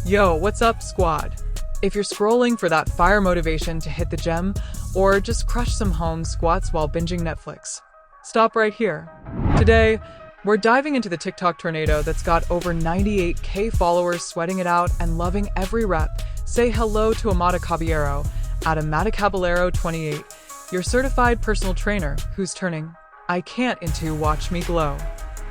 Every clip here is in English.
Yo, what's up, squad? If you're scrolling for that fire motivation to hit the gym, or just crush some home squats while binging Netflix, stop right here. Today, we're diving into the TikTok tornado that's got over 98K followers sweating it out and loving every rep. Say hello to Amada Caballero at Amada Caballero 28, your certified personal trainer who's turning I can't into watch me glow.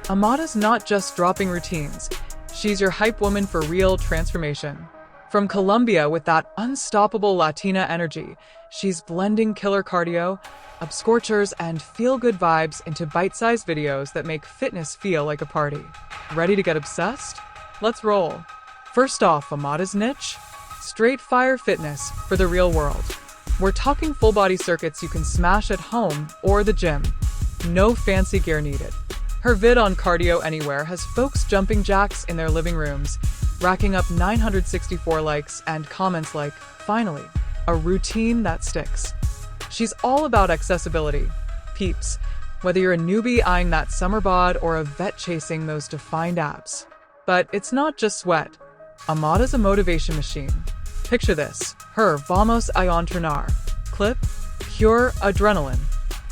Amada's not just dropping routines. She's your hype woman for real transformation. From Colombia with that unstoppable Latina energy, she's blending killer cardio, upscorchers, and feel-good vibes into bite-sized videos that make fitness feel like a party. Ready to get obsessed? Let's roll. First off, Amada's niche? Straight fire fitness for the real world. We're talking full-body circuits you can smash at home or the gym. No fancy gear needed. Her vid on Cardio Anywhere has folks jumping jacks in their living rooms, racking up 964 likes and comments like, finally, a routine that sticks. She's all about accessibility. Peeps, whether you're a newbie eyeing that summer bod or a vet chasing those defined abs. But it's not just sweat. Amada's a motivation machine. Picture this, her Vamos a entrenar clip, pure adrenaline.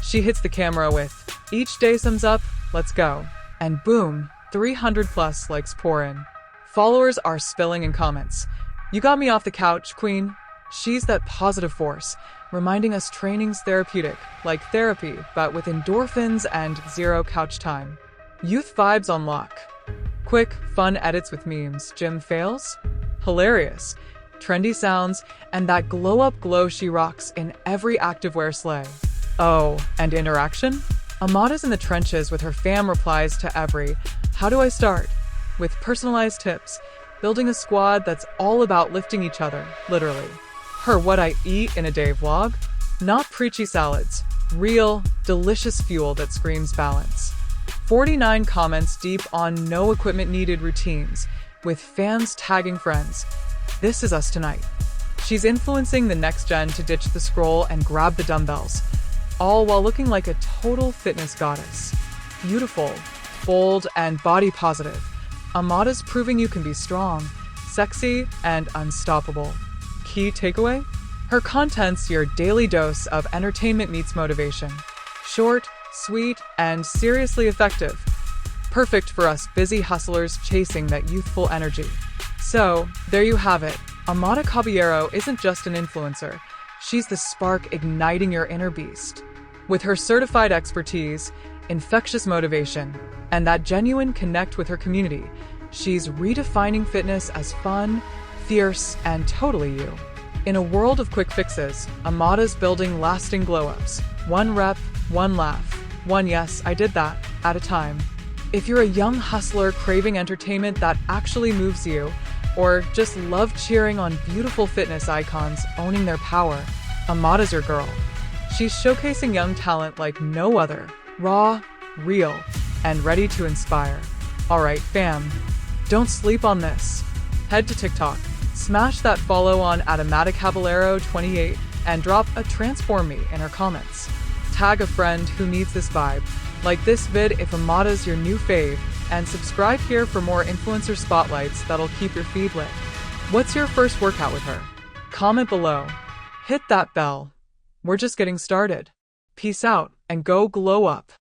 She hits the camera with, each day sums up, let's go. And boom, 300 plus likes pour in. Followers are spilling in comments. You got me off the couch, queen. She's that positive force, reminding us training's therapeutic, like therapy, but with endorphins and zero couch time. Youth vibes on lock. Quick, fun edits with memes. Gym fails? Hilarious. Trendy sounds, and that glow-up glow she rocks in every activewear sleigh. Oh, and interaction? Amada's in the trenches with her fam replies to every, how do I start? With personalized tips, building a squad that's all about lifting each other, literally. Her what I eat in a day vlog? Not preachy salads, real, delicious fuel that screams balance. 49 comments deep on no equipment needed routines, with fans tagging friends. This is us tonight. She's influencing the next gen to ditch the scroll and grab the dumbbells, all while looking like a total fitness goddess. Beautiful, bold, and body positive. Amada's proving you can be strong, sexy, and unstoppable. Key takeaway? Her content's your daily dose of entertainment meets motivation. Short, sweet, and seriously effective. Perfect for us busy hustlers chasing that youthful energy. So, there you have it. Amada Caballero isn't just an influencer. She's the spark igniting your inner beast. With her certified expertise, infectious motivation, and that genuine connect with her community, she's redefining fitness as fun, fierce, and totally you. In a world of quick fixes, Amada's building lasting glow-ups. One rep, one laugh, one yes, I did that, at a time. If you're a young hustler craving entertainment that actually moves you, or just love cheering on beautiful fitness icons owning their power, Amada's your girl. She's showcasing young talent like no other, raw, real, and ready to inspire. Alright fam, don't sleep on this. Head to TikTok, smash that follow on at Amada Caballero 28, and drop a transform me in her comments. Tag a friend who needs this vibe. Like this vid if Amada's your new fave, and subscribe here for more influencer spotlights that'll keep your feed lit. What's your first workout with her? Comment below. Hit that bell. We're just getting started. Peace out and go glow up.